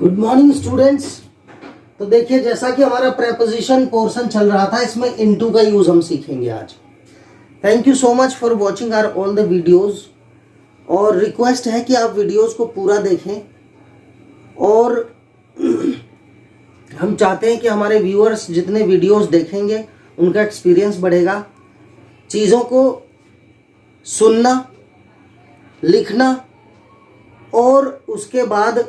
Good morning students. तो देखिए, जैसा कि हमारा प्रेपोजिशन पोर्शन चल रहा था, इसमें इनटू का यूज हम सीखेंगे आज। Thank you so much for watching our all the videos. और रिक्वेस्ट है कि आप वीडियोस को पूरा देखें। और हम चाहते हैं कि हमारे व्यूअर्स जितने वीडियोस देखेंगे उनका एक्सपीरियंस बढ़ेगा। चीज़ों को सुनना, लिखना और उसके बाद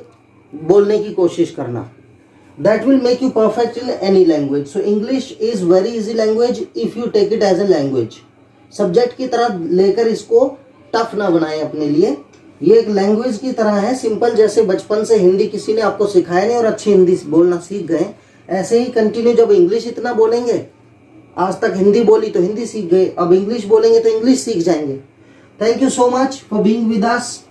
बोलने की कोशिश करना, that will make you perfect in any language. So English is very easy language if you take it as a language. Subject की तरह लेकर इसको टफ ना बनाएं अपने लिए। ये एक लैंग्वेज की तरह है, सिंपल। जैसे बचपन से हिंदी किसी ने आपको सिखाया नहीं और अच्छी हिंदी बोलना सीख गए, ऐसे ही कंटिन्यू जब इंग्लिश इतना बोलेंगे, आज तक हिंदी बोली तो हिंदी सीख गए, अब इंग्लिश बोलेंगे तो इंग्लिश सीख जाएंगे। Thank you so much for being with us.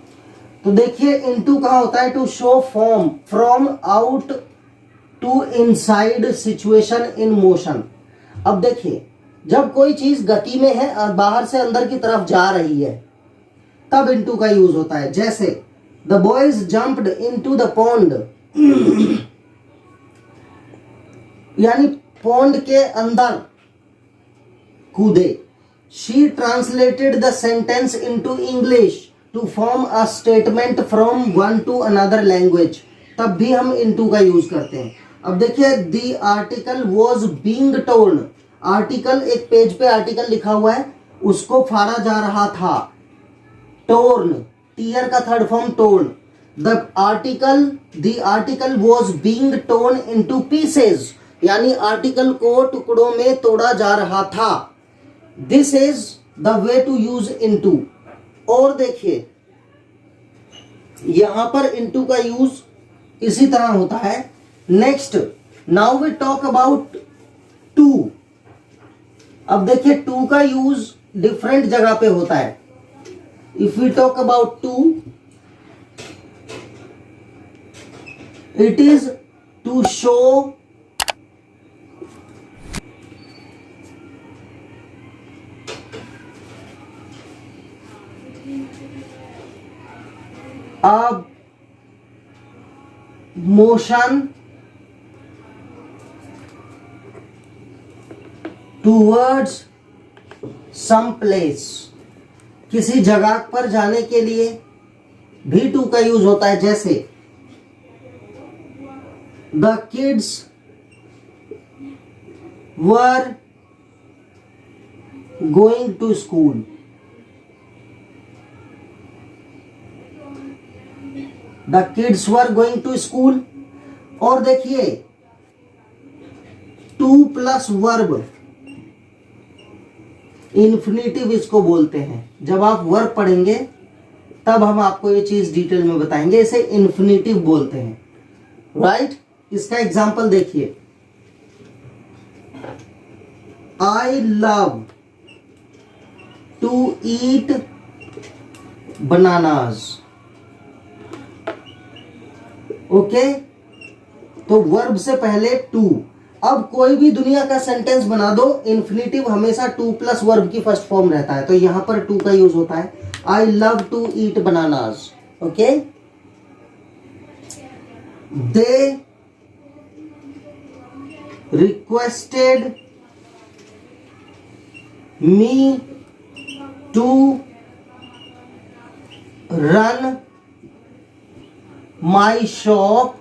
तो देखिए, इनटू कहाँ होता है? To show form, from, out, to, inside, situation, in motion. अब देखिए, जब कोई चीज गति में है और बाहर से अंदर की तरफ जा रही है, तब इनटू का यूज होता है। जैसे the boys jumped into the pond, यानी पॉन्ड के अंदर कूदे। She translated the sentence into English to form a statement from one to another language, तब भी हम इनटू का यूज करते हैं। अब देखिए, the article was being torn. Article, एक पेज पे आर्टिकल लिखा हुआ है, उसको फाड़ा जा रहा था। टोर्न, टीयर का third form torn. The article was being torn into pieces, यानी आर्टिकल को टुकड़ों में तोड़ा जा रहा था। This is the way to use into. और देखिए, यहां पर इनटू का यूज इसी तरह होता है। Next, now we talk about to. अब देखिए, टू का यूज डिफरेंट जगह पे होता है। If we talk about to, it is to show a motion towards some place। किसी जगह पर जाने के लिए भी टू का यूज होता है। जैसे the kids were going to school. The kids were going to school. और देखिए, टू प्लस वर्ब, इन्फिनेटिव इसको बोलते हैं। जब आप वर्ब पढ़ेंगे तब हम आपको ये चीज डिटेल में बताएंगे, इसे इन्फिनेटिव बोलते हैं, राइट? इसका एग्जांपल देखिए, I love to eat bananas. Okay, तो वर्ब से पहले टू। अब कोई भी दुनिया का सेंटेंस बना दो, इन्फिनेटिव हमेशा टू प्लस वर्ब की फर्स्ट फॉर्म रहता है, तो यहां पर टू का यूज होता है। I love to eat bananas. Okay, they requested me to run my shop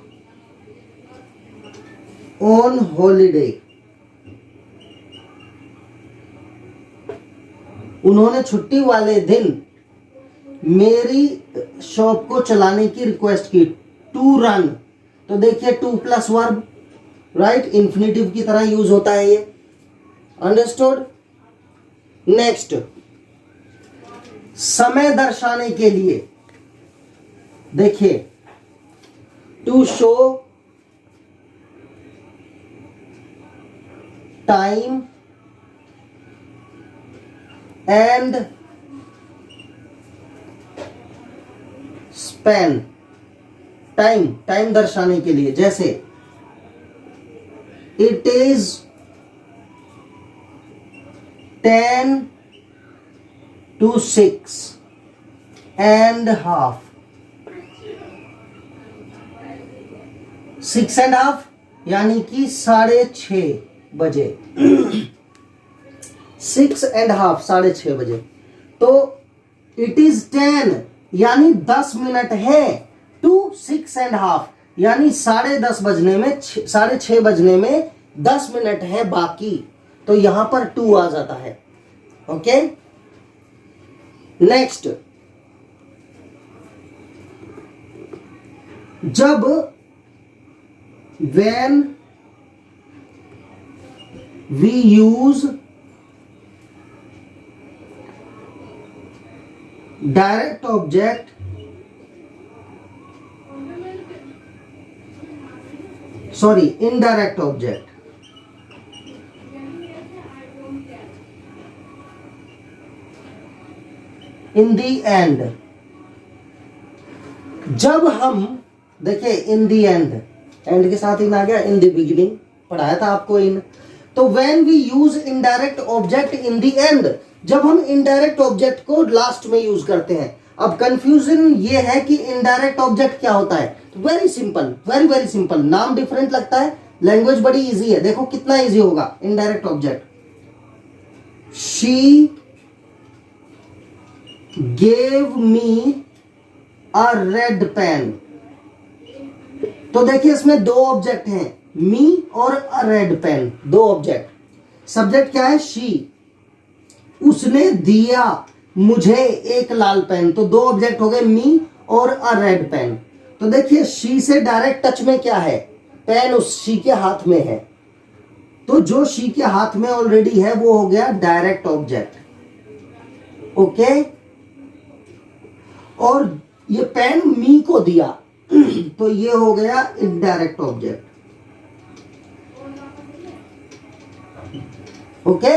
on holiday. उन्होंने छुट्टी वाले दिन मेरी शॉप को चलाने की रिक्वेस्ट की। टू रन, तो देखिए two plus verb, right? Infinitive की तरह यूज होता है ये। अंडरस्टूड? नेक्स्ट, समय दर्शाने के लिए देखिए, to show time and span. Time दर्शाने के लिए, जैसे it is 10 to 6 and half। 6:30 यानी कि 6:30 बजे 6:30 6:30 बजे। तो इट इज 10 यानी 10 मिनट है टू 6:30 यानी 10:30 बजने में 6:30 बजने में 10 मिनट है बाकी, तो यहां पर 2 आ जाता है। ओके, नेक्स्ट, जब when we use direct object, sorry, indirect object, in the end, जब हम देखिए इन दी एंड, एंड के साथ इन आ गया, इन द बिगिनिंग पढ़ाया था आपको इन। तो when we use indirect object in the end, जब हम इनडायरेक्ट ऑब्जेक्ट को लास्ट में यूज करते हैं। अब कंफ्यूजन ये है कि इनडायरेक्ट ऑब्जेक्ट क्या होता है। Very simple, very very simple, नाम डिफरेंट लगता है, लैंग्वेज बड़ी इजी है। देखो कितना इजी होगा indirect object. She gave me a red pen. तो देखिए इसमें दो ऑब्जेक्ट हैं, मी और अ रेड पेन, दो ऑब्जेक्ट। सब्जेक्ट क्या है, शी। उसने दिया मुझे एक लाल पेन, तो दो ऑब्जेक्ट हो गए, मी और अ रेड पेन। तो देखिए शी से डायरेक्ट टच में क्या है, पेन उस शी के हाथ में है, तो जो शी के हाथ में ऑलरेडी है वो हो गया डायरेक्ट ऑब्जेक्ट। ओके, और ये पेन मी को दिया तो ये हो गया इनडायरेक्ट ऑब्जेक्ट। ओके,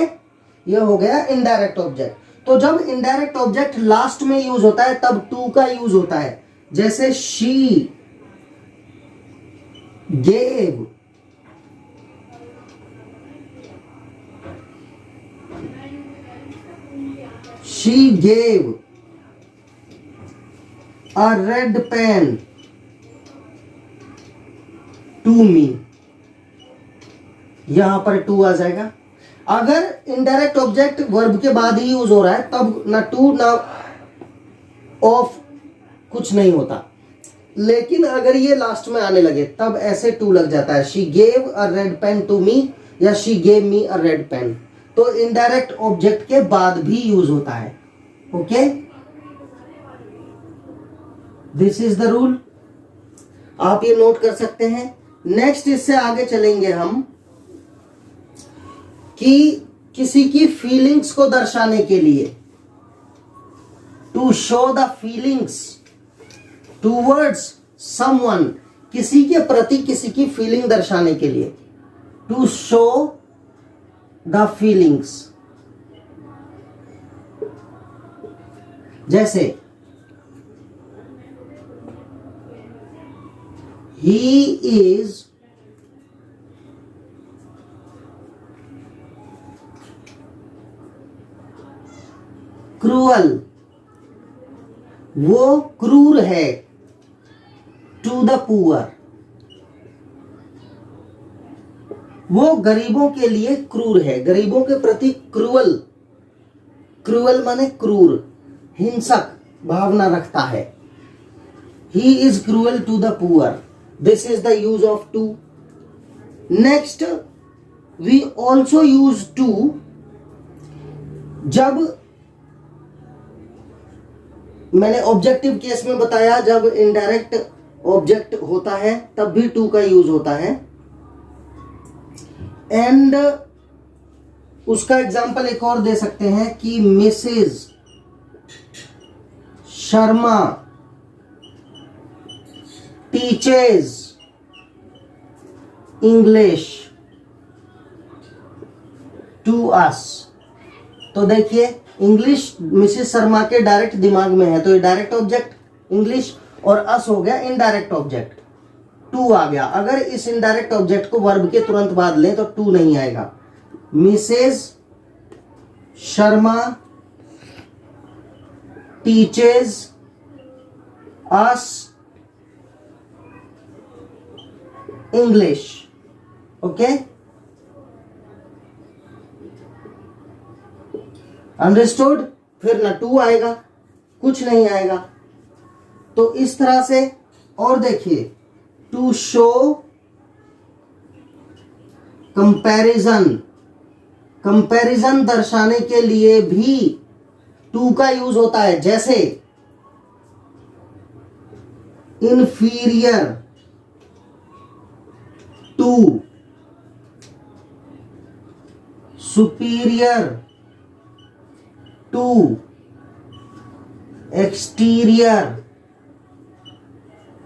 ये हो गया इनडायरेक्ट ऑब्जेक्ट। तो जब इनडायरेक्ट ऑब्जेक्ट लास्ट में यूज होता है तब टू का यूज होता है। जैसे she gave, she gave a red pen to me, यहां पर टू आ जाएगा। अगर इनडायरेक्ट ऑब्जेक्ट वर्ब के बाद ही यूज हो रहा है तब ना टू ना ऑफ कुछ नहीं होता, लेकिन अगर ये लास्ट में आने लगे तब ऐसे टू लग जाता है। She gave a red pen to me या she gave me a red pen, तो इनडायरेक्ट ऑब्जेक्ट के बाद भी यूज होता है। Okay, this is the rule, आप ये नोट कर सकते हैं। नेक्स्ट इससे आगे चलेंगे हम कि किसी की फीलिंग्स को दर्शाने के लिए, to show the feelings towards someone, किसी के प्रति किसी की फीलिंग दर्शाने के लिए, टू शो द फीलिंग्स। जैसे ही इज क्रूअल, वो क्रूर है, टू द पुअर, वो गरीबों के लिए क्रूर है, गरीबों के प्रति क्रूअल, क्रूअल माने क्रूर, हिंसक भावना रखता है। He is cruel to the poor, this is the use of to. Next, we also use to जब, मैंने ऑब्जेक्टिव केस में बताया जब इनडायरेक्ट ऑब्जेक्ट होता है तब भी टू का यूज होता है। एंड उसका एग्जांपल एक और दे सकते हैं कि Mrs Sharma teaches English to us. तो देखिए इंग्लिश मिसेस शर्मा के डायरेक्ट दिमाग में है, तो ये डायरेक्ट ऑब्जेक्ट इंग्लिश, और अस हो गया इनडायरेक्ट ऑब्जेक्ट, टू आ गया। अगर इस इनडायरेक्ट ऑब्जेक्ट को वर्ब के तुरंत बाद लें तो टू नहीं आएगा। Mrs Sharma teaches us English. Okay, understood. फिर ना टू आएगा, कुछ नहीं आएगा। तो इस तरह से। और देखिए, टू शो कंपैरिजन, कंपैरिजन दर्शाने के लिए भी टू का यूज होता है। जैसे inferior to, superior to, exterior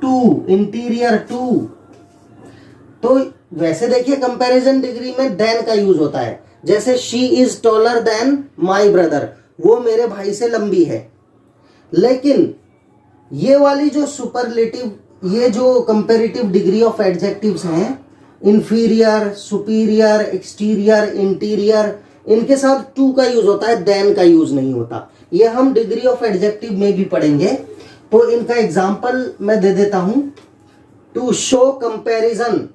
to, interior to. तो वैसे देखिए कंपैरिजन डिग्री में देन का यूज होता है। जैसे she is taller than my brother, वो मेरे भाई से लंबी है। लेकिन ये वाली जो सुपरलेटिव, ये जो कंपैरेटिव डिग्री ऑफ एडजेक्टिव्स हैं, इंफीरियर, सुपीरियर, एक्सटीरियर, इंटीरियर, इनके साथ टू का यूज होता है, देन का यूज नहीं होता। ये हम डिग्री ऑफ एडजेक्टिव में भी पढ़ेंगे। तो इनका एग्जाम्पल मैं दे देता हूं। To show comparison,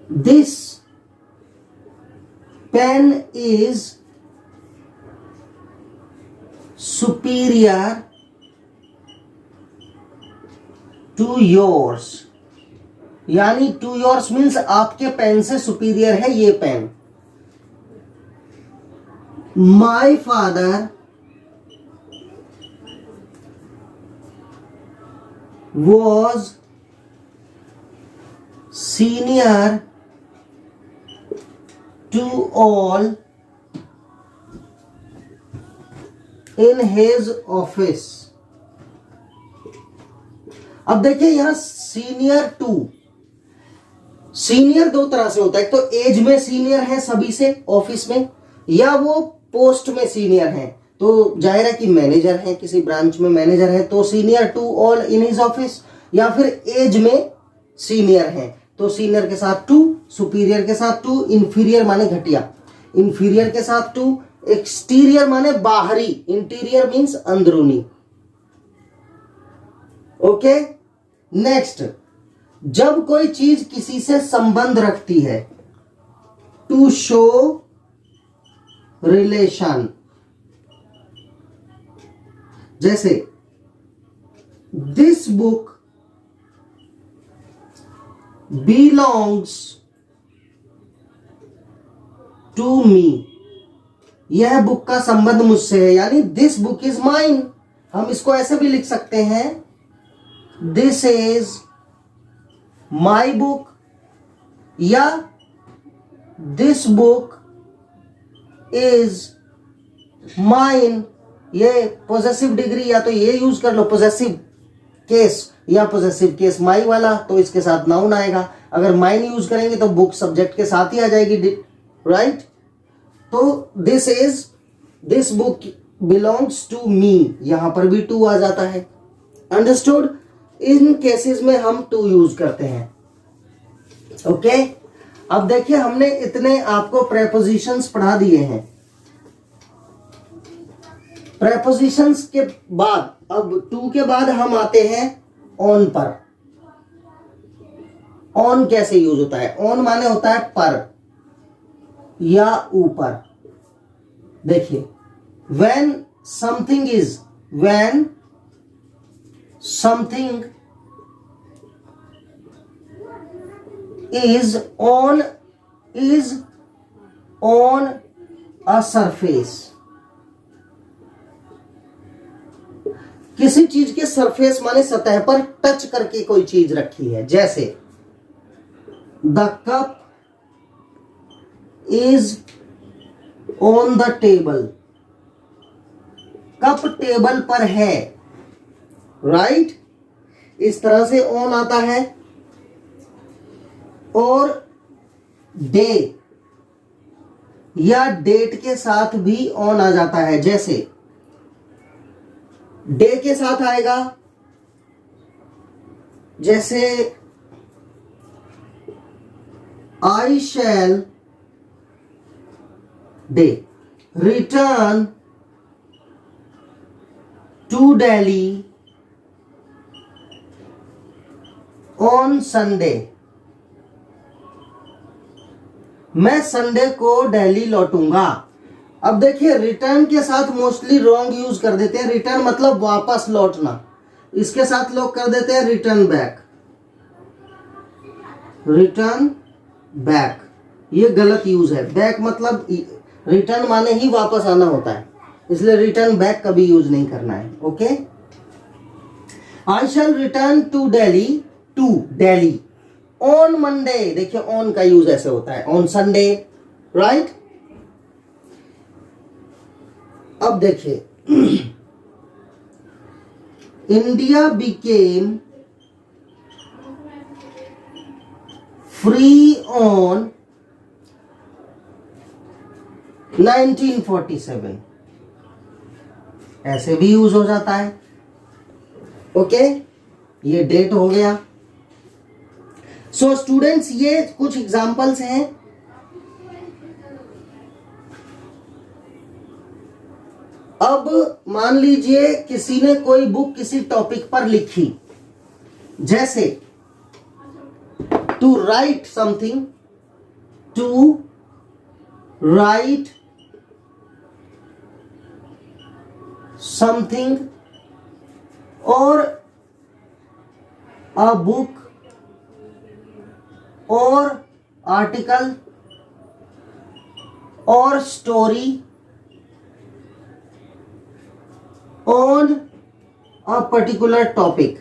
this pen is superior to yours, यानी टू योर्स मीन्स आपके पेन से सुपीरियर है ये pen. My father was senior to all in his office। अब देखिए यहां सीनियर टू, सीनियर दो तरह से होता है। एक तो एज में सीनियर है सभी से ऑफिस में, या वो पोस्ट में सीनियर है। तो जाहिर है कि मैनेजर है, किसी ब्रांच में मैनेजर है तो senior to all in his office. या फिर एज में सीनियर है तो सीनियर के साथ टू, सुपीरियर के साथ टू, इंफीरियर माने घटिया, इंफीरियर के साथ टू, एक्सटीरियर माने बाहरी, इंटीरियर मींस अंदरूनी। ओके, नेक्स्ट, जब कोई चीज किसी से संबंध रखती है, टू शो रिलेशन। जैसे this book belongs to me, यह बुक का संबंध मुझसे है, यानी दिस बुक इज माइन। हम इसको ऐसे भी लिख सकते हैं, दिस इज माई बुक, या दिस बुक इज माइन। ये पॉजेसिव डिग्री या तो ये यूज कर लो, पॉजेसिव केस या पॉजेसिव केस माई वाला, तो इसके साथ नाउन आएगा। अगर माइन यूज करेंगे तो बुक सब्जेक्ट के साथ ही आ जाएगी, राइट। तो this is, this book belongs to me, यहां पर भी टू आ जाता है। अंडरस्टूड। इन केसेस में हम टू यूज करते हैं। ओके, अब देखिए हमने इतने आपको प्रेपोजिशंस पढ़ा दिए हैं। प्रेपोजिशंस के बाद, अब टू के बाद हम आते हैं ऑन पर। ऑन कैसे यूज होता है? ऑन माने होता है पर या ऊपर। देखिए, when something is, when something is on a surface, किसी चीज के सरफेस माने सतह पर टच करके कोई चीज रखी है। जैसे the cup is on the table, cup table पर है, राइट। इस तरह से ऑन आता है। और डे या डेट के साथ भी ऑन आ जाता है। जैसे डे के साथ आएगा, जैसे I shall day return to Delhi on Sunday, मैं संडे को दिल्ली लौटूंगा। अब देखिए रिटर्न के साथ मोस्टली रॉन्ग यूज कर देते हैं। रिटर्न मतलब वापस लौटना, इसके साथ लोग कर देते हैं रिटर्न बैक, रिटर्न बैक, ये गलत यूज है। बैक मतलब रिटर्न माने ही वापस आना होता है, इसलिए रिटर्न बैक कभी यूज नहीं करना है। Okay, I shall return to Delhi on Monday. देखिए ऑन का यूज ऐसे होता है, ऑन संडे, राइट। अब देखिए इंडिया बिकेम फ्री ऑन 1947, ऐसे भी यूज हो जाता है। ओके, ये डेट हो गया। सो स्टूडेंट्स, ये कुछ एग्जांपल्स हैं। अब मान लीजिए किसी ने कोई बुक किसी टॉपिक पर लिखी, जैसे to write something, to write something, और अ बुक और आर्टिकल और story on a particular topic.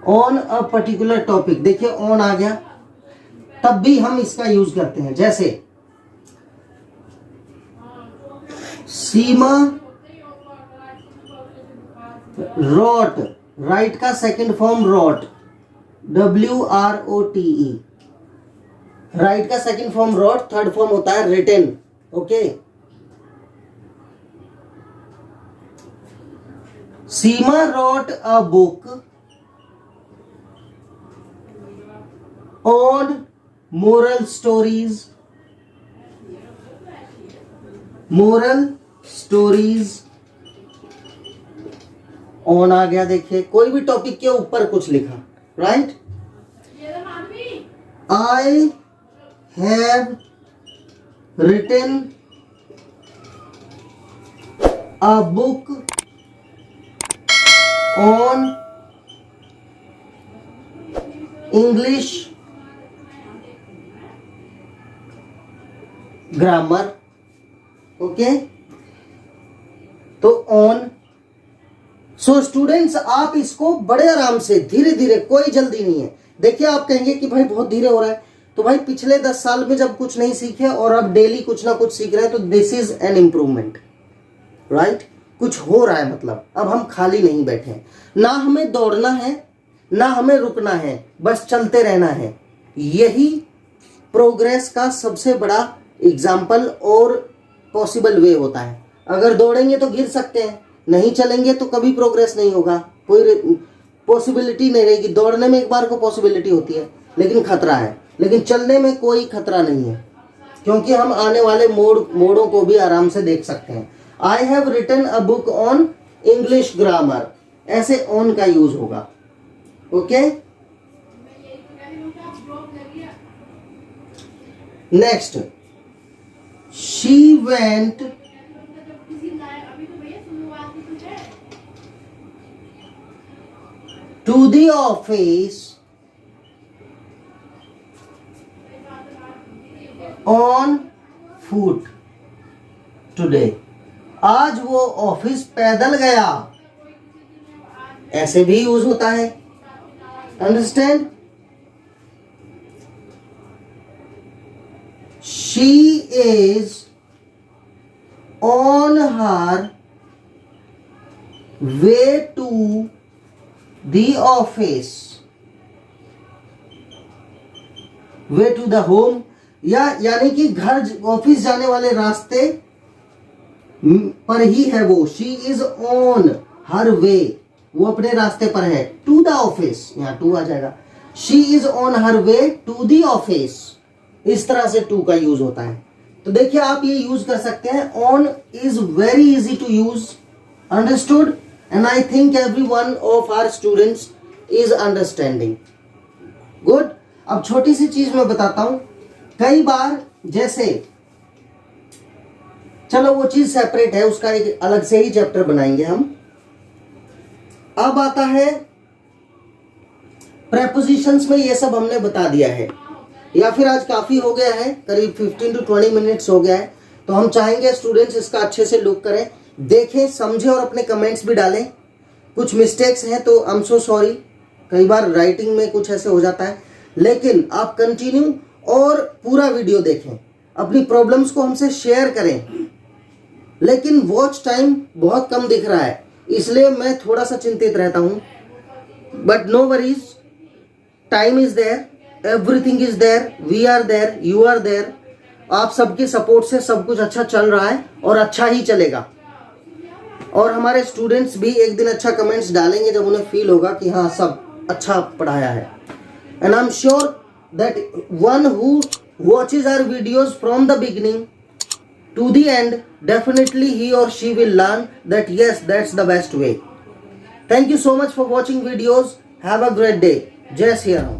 On a particular topic, देखिए on आ गया, तब भी हम इसका यूज करते हैं। जैसे सीमा wrote, राइट का second form wrote, WROTE, write का second form wrote, third form होता है written. Okay, Seema wrote a book on moral stories, moral stories on आ गया। देखिए कोई भी टॉपिक के ऊपर कुछ लिखा, right. I have written a book on English grammar। Okay, तो ऑन। सो स्टूडेंट्स, आप इसको बड़े आराम से धीरे धीरे, कोई जल्दी नहीं है। देखिए आप कहेंगे कि भाई बहुत धीरे हो रहा है, तो भाई पिछले 10 साल में जब कुछ नहीं सीखे और अब डेली कुछ ना कुछ सीख रहे हैं, तो this is an improvement, right. कुछ हो रहा है, मतलब अब हम खाली नहीं बैठे हैं। ना हमें दौड़ना है, ना हमें रुकना है, बस चलते रहना है। यही प्रोग्रेस का सबसे बड़ा एग्जाम्पल और पॉसिबल वे होता है। अगर दौड़ेंगे तो गिर सकते हैं, नहीं चलेंगे तो कभी प्रोग्रेस नहीं होगा, कोई पॉसिबिलिटी नहीं रहेगी। दौड़ने में एक बार को पॉसिबिलिटी होती है, लेकिन खतरा है। लेकिन चलने में कोई खतरा नहीं है, क्योंकि हम आने वाले मोड़ों को भी आराम से देख सकते हैं। I have written a book on English grammar, ऐसे ऑन का यूज होगा। Okay, next, she went to the office on foot today, आज वो ऑफिस पैदल गया, ऐसे भी यूज होता है। Understand. She is on her way to the office, way to the home, यानी कि घर ऑफिस जाने वाले रास्ते पर ही है वो। She is on her way, वो अपने रास्ते पर है। टू द ऑफिस, यहाँ टू आ जाएगा। She is on her way to the office, इस तरह से टू का यूज होता है। तो देखिए आप ये यूज कर सकते हैं। On is very easy to use, Understood? And I think every one of our students is understanding. Good. अब छोटी सी चीज मैं बताता हूं. कई बार जैसे, चलो वो चीज सेपरेट है, उसका एक अलग से ही चैप्टर बनाएंगे हम. अब आता है प्रेपोजिशंस में. ये सब हमने बता दिया है, या फिर आज काफी हो गया है, करीब 15 to 20 मिनट्स हो गया है. तो हम चाहेंगे स्टूडेंट्स इसका अच्छे से लुक करें, देखें, समझें और अपने कमेंट्स भी डालें. कुछ मिस्टेक्स हैं तो आई एम सो सॉरी, कई बार राइटिंग में कुछ ऐसे हो जाता है, लेकिन आप कंटिन्यू और पूरा वीडियो देखें, अपनी प्रॉब्लम्स को हमसे शेयर करें. लेकिन वॉच टाइम बहुत कम दिख रहा है, इसलिए मैं थोड़ा सा चिंतित रहता हूं. But no worries, time is there, everything is there, we are there, you are there. आप सबके सपोर्ट से सब कुछ अच्छा चल रहा है और अच्छा ही चलेगा. और हमारे स्टूडेंट्स भी एक दिन अच्छा कमेंट्स डालेंगे जब उन्हें फील होगा कि हाँ सब अच्छा पढ़ाया है. And I am sure that one who watches our videos from the beginning to the end, definitely he or she will learn that yes, that's the best way. Thank you so much for watching videos. Have a great day. Jai Shri Ram.